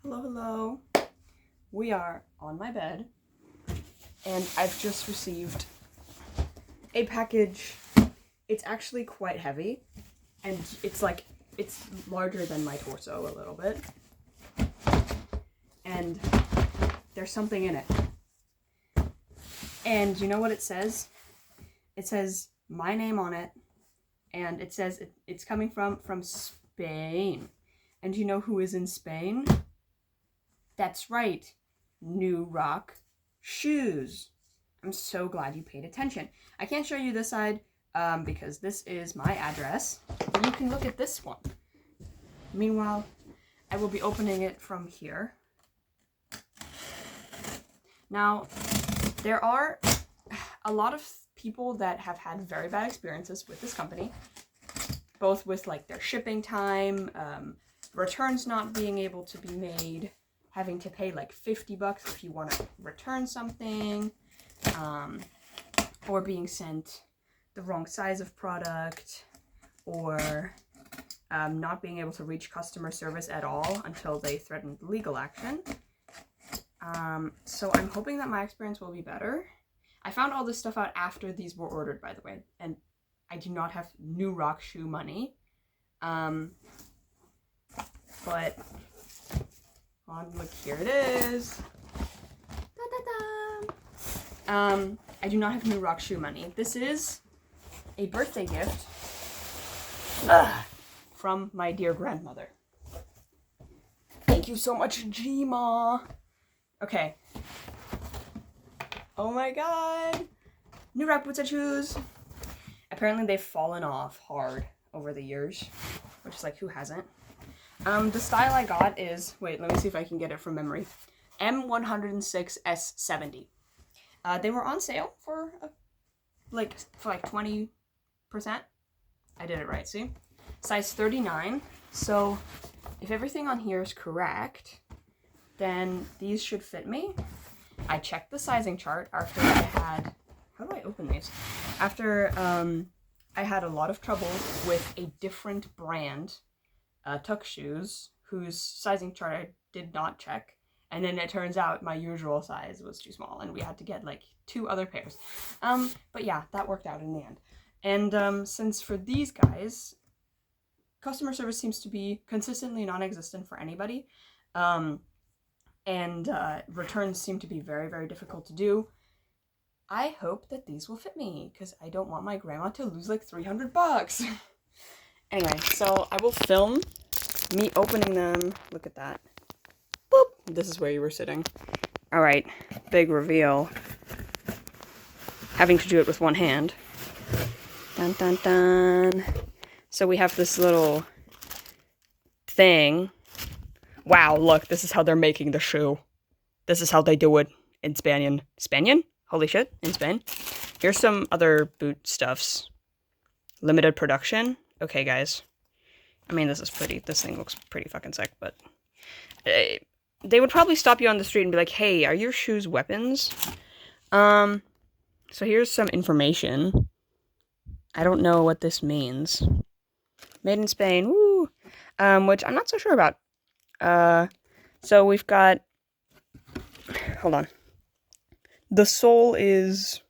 Hello, hello. We are on my bed, and I've just received a package. It's actually quite heavy, and it's larger than my torso a little bit. And there's something in it. And you know what it says? It says my name on it, and it says it's coming from Spain. And you know who is in Spain? That's right, New Rock Shoes. I'm so glad you paid attention. I can't show you this side because this is my address, but you can look at this one. Meanwhile, I will be opening it from here. Now, there are a lot of people that have had very bad experiences with this company, both with like their shipping time, returns not being able to be made, having to pay like $50 if you want to return something, or being sent the wrong size of product, or not being able to reach customer service at all until they threatened legal action. So I'm hoping that my experience will be better. I found all this stuff out after these were ordered, by the way, and I do not have New Rock shoe money. But look, here it is. Da-da-da. I do not have New Rock shoe money. This is a birthday gift from my dear grandmother. Thank you so much, Gma. Okay. Oh my god. New Rock boots and shoes. Apparently they've fallen off hard over the years, which is like, who hasn't? The style I got is, wait, let me see if I can get it from memory. M-106-S70. They were on sale for like 20%. I did it right, see? Size 39. So if everything on here is correct, then these should fit me. I checked the sizing chart after I had, how do I open these? After I had a lot of trouble with a different brand, Tuck Shoes, whose sizing chart I did not check. And then it turns out my usual size was too small and we had to get like 2 other pairs. But yeah, that worked out in the end. And since for these guys, customer service seems to be consistently non-existent for anybody. And returns seem to be very, very difficult to do. I hope that these will fit me, because I don't want my grandma to lose like $300. Anyway, so I will film me opening them. Look at that. Boop! This is where you were sitting. Alright, big reveal. Having to do it with one hand. Dun dun dun. So we have this little thing. Wow, look, this is how they're making the shoe. This is how they do it in Spain. Spanian? Holy shit, in Spain. Here's some other boot stuffs. Limited production. Okay, guys. I mean, this thing looks pretty fucking sick, but they would probably stop you on the street and be like, hey, are your shoes weapons? So here's some information. I don't know what this means. Made in Spain, woo! Which I'm not so sure about. So we've got, hold on. The sole is,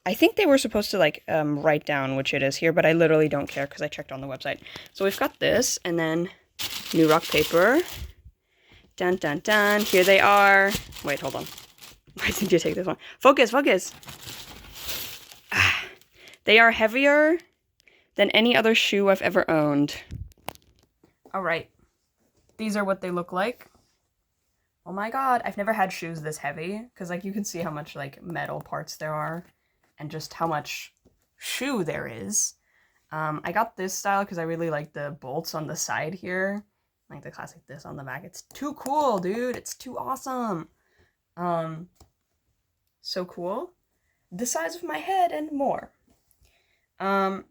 I think they were supposed to like write down which it is here, but I literally don't care because I checked on the website. So we've got this, and then New Rock paper. Dun dun dun. Here they are. Wait, hold on. Why did you take this one? Focus, focus. They are heavier than any other shoe I've ever owned. All right. These are what they look like. Oh my god, I've never had shoes this heavy, because like you can see how much like metal parts there are and just how much shoe there is. I got this style because I really like the bolts on the side here, like the classic this on the back. It's too cool, dude. It's too awesome. So cool. The size of my head and more. Yeah.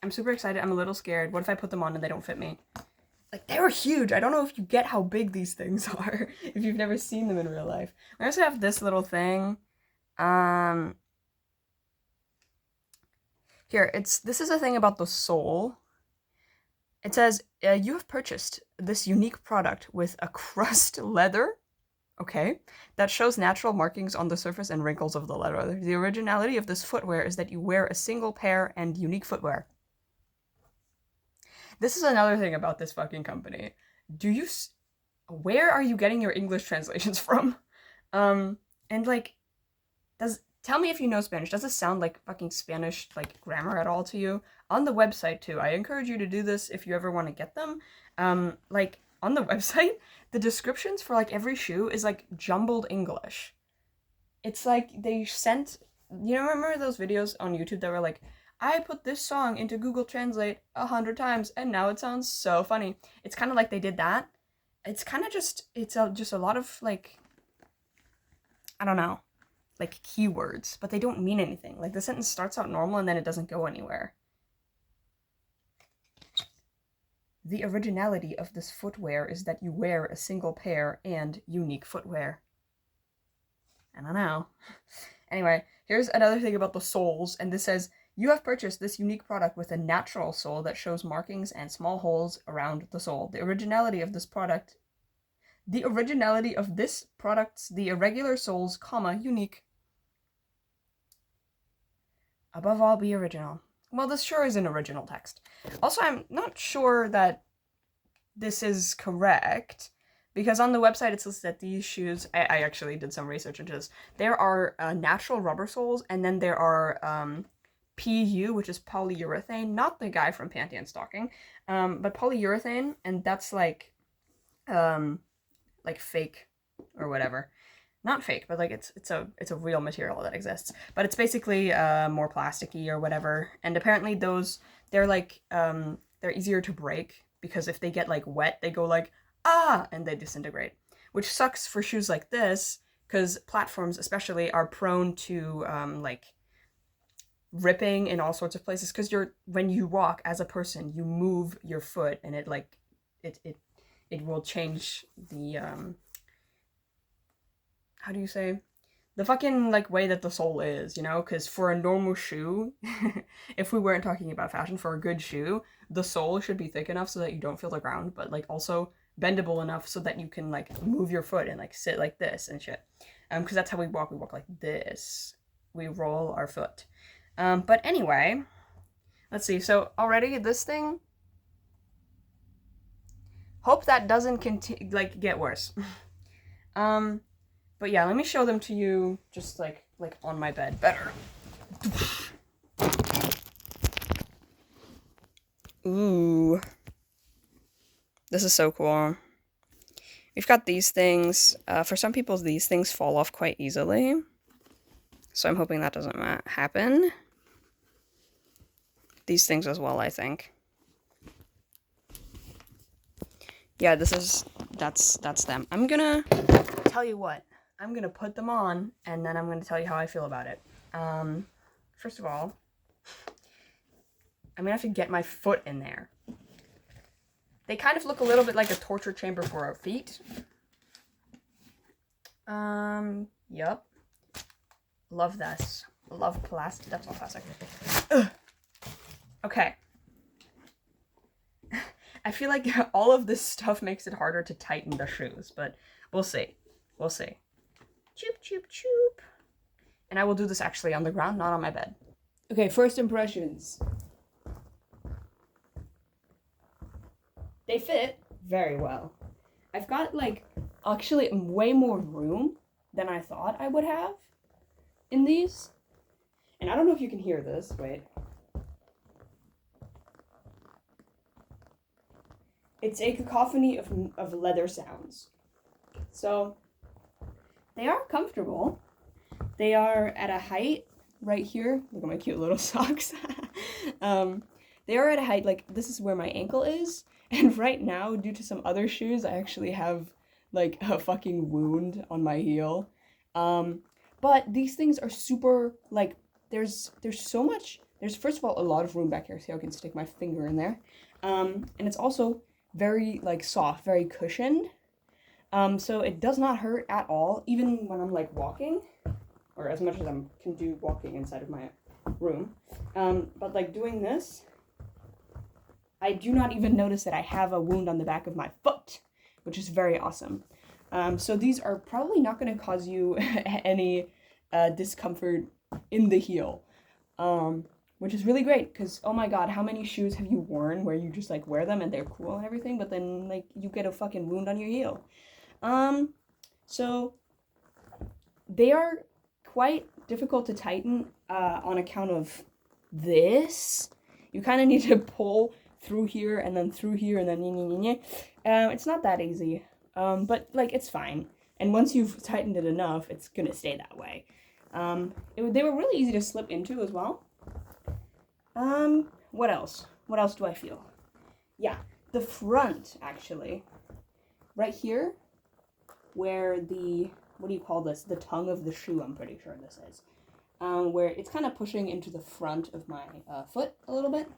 I'm super excited. I'm a little scared. What if I put them on and they don't fit me? Like, they were huge. I don't know if you get how big these things are if you've never seen them in real life. I also have this little thing. Here, this is a thing about the sole. It says, you have purchased this unique product with a crust leather, okay, that shows natural markings on the surface and wrinkles of the leather. The originality of this footwear is that you wear a single pair and unique footwear. This is another thing about this fucking company. Where are you getting your English translations from? And like, tell me if you know Spanish. Does this sound like fucking Spanish, like, grammar at all to you? On the website, too. I encourage you to do this if you ever want to get them. Like, on the website, the descriptions for, like, every shoe is, like, jumbled English. It's like they sent... You know, remember those videos on YouTube that were like, I put this song into Google Translate 100 times, and now it sounds so funny. It's kind of like they did that. It's kind of just... It's just a lot of, like... I don't know. Like keywords, but they don't mean anything. Like the sentence starts out normal and then it doesn't go anywhere. The originality of this footwear is that you wear a single pair and unique footwear. I don't know. Anyway, here's another thing about the soles, and this says, you have purchased this unique product with a natural sole that shows markings and small holes around the sole. The originality of this product's the irregular soles, comma, unique. Above all, be original. Well, this sure is an original text. Also, I'm not sure that this is correct, because on the website it says that these shoes, I actually did some research into this, there are natural rubber soles, and then there are PU, which is polyurethane, not the guy from Panty and Stocking, but polyurethane, and that's like fake or whatever. Not fake, but like it's a real material that exists. But it's basically more plasticky or whatever. And apparently they're like they're easier to break because if they get like wet, they go like and they disintegrate. Which sucks for shoes like this because platforms especially are prone to like ripping in all sorts of places because when you walk as a person, you move your foot and it like it will change the how do you say? The fucking, like, way that the sole is, you know? Because for a normal shoe, if we weren't talking about fashion, for a good shoe, the sole should be thick enough so that you don't feel the ground, but, like, also bendable enough so that you can, like, move your foot and, like, sit like this and shit. Because that's how we walk. We walk like this. We roll our foot. But anyway, let's see. So, already, this thing... Hope that doesn't get worse. But yeah, let me show them to you just like on my bed. Better. Ooh. This is so cool. We've got these things. For some people, these things fall off quite easily. So I'm hoping that doesn't happen. These things as well, I think. Yeah, that's them. I'm gonna tell you what. I'm gonna put them on, and then I'm gonna tell you how I feel about it. First of all, I'm gonna have to get my foot in there. They kind of look a little bit like a torture chamber for our feet. Yup. Love this. Love plastic. That's all plastic. Ugh. Okay. I feel like all of this stuff makes it harder to tighten the shoes, but we'll see. We'll see. Choop, choop, choop. And I will do this actually on the ground, not on my bed. Okay, first impressions. They fit very well. I've got, like, actually way more room than I thought I would have in these. And I don't know if you can hear this. Wait. It's a cacophony of leather sounds. So... they are comfortable. They are at a height right here. Look at my cute little socks. They are at a height, like, this is where my ankle is. And right now, due to some other shoes, I actually have, like, a fucking wound on my heel. But these things are super, like, there's so much. There's, first of all, a lot of room back here, so I can stick my finger in there. And it's also very, like, soft, very cushioned. So it does not hurt at all, even when I'm, like, walking, or as much as I can do walking inside of my room. But, like, doing this, I do not even notice that I have a wound on the back of my foot, which is very awesome. So these are probably not going to cause you any discomfort in the heel, which is really great because, oh my god, how many shoes have you worn where you just like wear them and they're cool and everything, but then like you get a fucking wound on your heel? So they are quite difficult to tighten on account of this. You kind of need to pull through here and then through here and then it's not that easy, but like it's fine. And once you've tightened it enough, it's gonna stay that way. They were really easy to slip into as well. What else? What else do I feel? Yeah, the front actually, right here, where the, what do you call this? The tongue of the shoe, I'm pretty sure this is. Where it's kind of pushing into the front of my foot a little bit.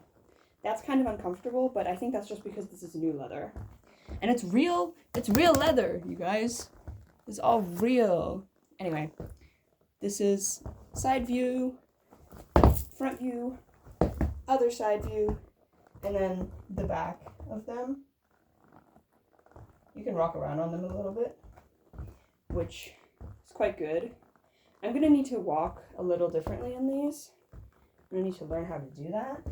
That's kind of uncomfortable, but I think that's just because this is new leather. And it's real leather, you guys. It's all real. Anyway, this is side view, front view, other side view, and then the back of them. You can rock around on them a little bit, which is quite good. I'm gonna need to walk a little differently in these. I'm gonna need to learn how to do that.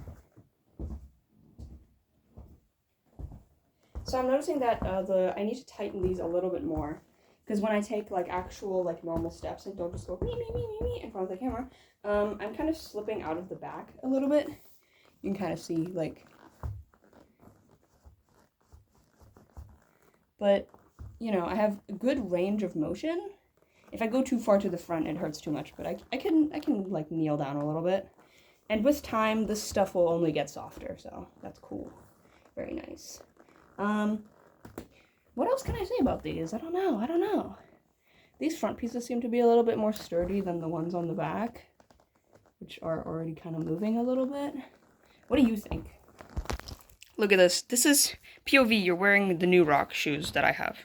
So I'm noticing that I need to tighten these a little bit more, because when I take like actual like normal steps and don't just go me in front of the camera, I'm kind of slipping out of the back a little bit. You can kind of see like, but you know, I have a good range of motion. If I go too far to the front, it hurts too much, but I can like kneel down a little bit. And with time, this stuff will only get softer, so that's cool. Very nice. What else can I say about these? I don't know. These front pieces seem to be a little bit more sturdy than the ones on the back, which are already kind of moving a little bit. What do you think? Look at this. This is POV. You're wearing the new rock shoes that I have.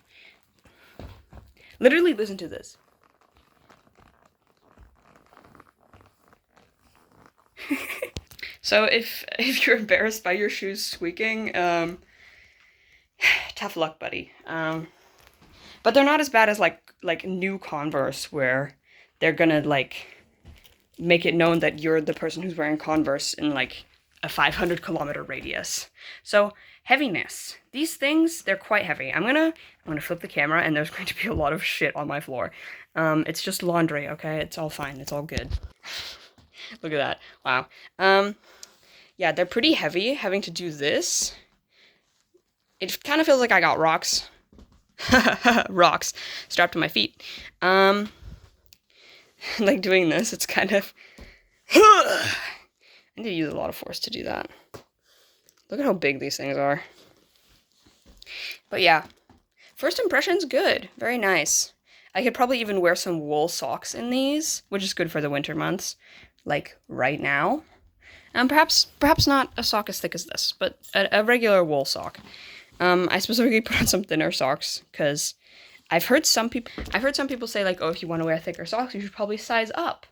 Literally listen to this. So if you're embarrassed by your shoes squeaking, tough luck, buddy. But they're not as bad as like new Converse, where they're gonna like make it known that you're the person who's wearing Converse in like a 500-kilometer radius. So heaviness. These things, they're quite heavy. I'm gonna flip the camera, and there's going to be a lot of shit on my floor. It's just laundry, okay? It's all fine. It's all good. Look at that. Wow. Yeah, they're pretty heavy. Having to do this, it kind of feels like I got rocks. Rocks strapped to my feet. Like doing this, it's kind of I need to use a lot of force to do that. Look at how big these things are. But yeah, first impression's good. Very nice. I could probably even wear some wool socks in these, which is good for the winter months, like right now. Perhaps not a sock as thick as this, but a regular wool sock. I specifically put on some thinner socks because I've heard some people say like, oh, if you want to wear thicker socks, you should probably size up,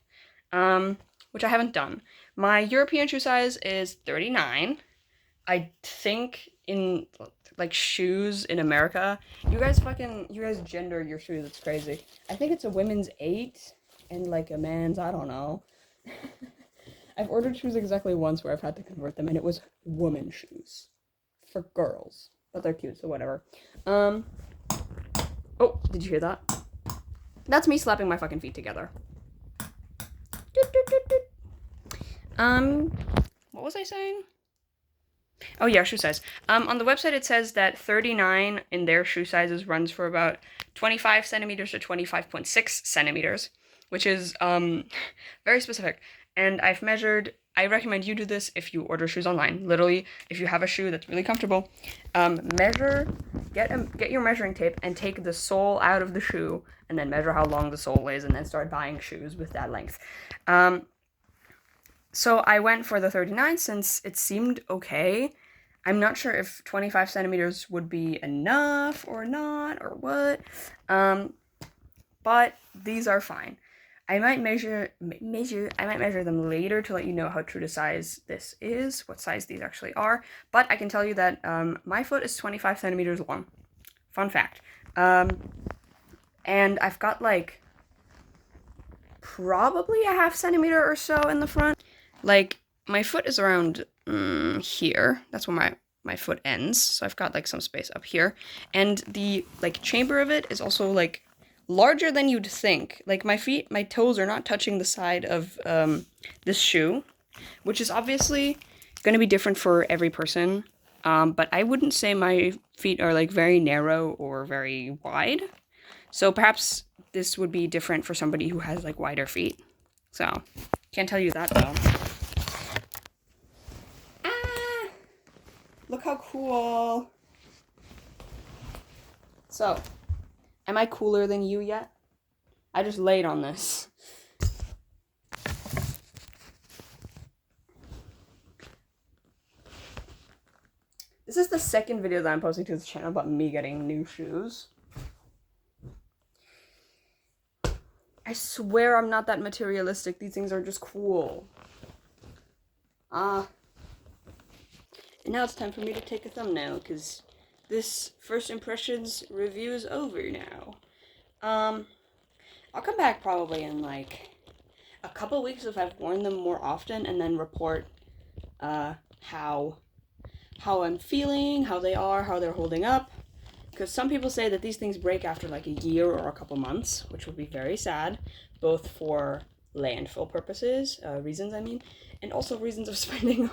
which I haven't done. My European shoe size is 39. I think in like shoes in America, you guys gender your shoes. It's crazy. I think it's a women's 8 and like a man's, I don't know. I've ordered shoes exactly once where I've had to convert them, and it was women's shoes for girls, but they're cute, so whatever. Oh, did you hear that? That's me slapping my fucking feet together. What was I saying? Oh yeah, shoe size. On the website it says that 39 in their shoe sizes runs for about 25 centimeters to 25.6 centimeters, which is very specific. And I've measured. I recommend you do this if you order shoes online. Literally, if you have a shoe that's really comfortable, get your measuring tape and take the sole out of the shoe, and then measure how long the sole is, and then start buying shoes with that length. So I went for the 39 since it seemed okay. I'm not sure if 25 centimeters would be enough or not or what, but these are fine. I might measure them later to let you know how true to size this is, what size these actually are. But I can tell you that my foot is 25 centimeters long. Fun fact. And I've got like probably a half centimeter or so in the front. Like my foot is around here. That's where my foot ends. So I've got like some space up here. And the like chamber of it is also like larger than you'd think. Like my toes are not touching the side of this shoe, which is obviously going to be different for every person. But I wouldn't say my feet are like very narrow or very wide. So perhaps this would be different for somebody who has like wider feet. So can't tell you that though. Ah, look how cool. So, am I cooler than you yet? I just laid on this. This is the second video that I'm posting to this channel about me getting new shoes. I swear I'm not that materialistic. These things are just cool. And now it's time for me to take a thumbnail, because this first impressions review is over now. I'll come back probably in like a couple weeks if I've worn them more often, and then report how I'm feeling, how they are, how they're holding up. Because some people say that these things break after like a year or a couple months, which would be very sad, both for landfill purposes, reasons I mean, and also reasons of spending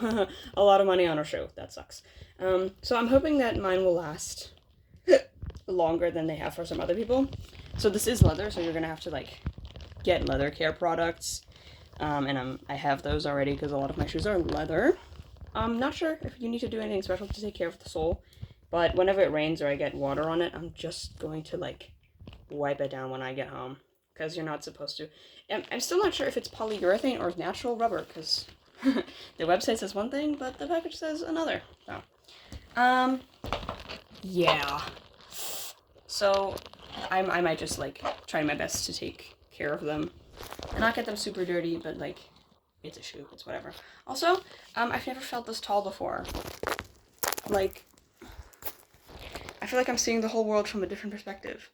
a lot of money on a shoe. That sucks. So I'm hoping that mine will last longer than they have for some other people. So this is leather, so you're gonna have to like get leather care products, and I have those already because a lot of my shoes are leather. I'm not sure if you need to do anything special to take care of the sole, but whenever it rains or I get water on it, I'm just going to like wipe it down when I get home, because you're not supposed to. I'm still not sure if it's polyurethane or natural rubber, because the website says one thing, but the package says another. So, yeah. So, I might just like try my best to take care of them and not get them super dirty, but like it's a shoe, it's whatever. Also, I've never felt this tall before. Like, I feel like I'm seeing the whole world from a different perspective.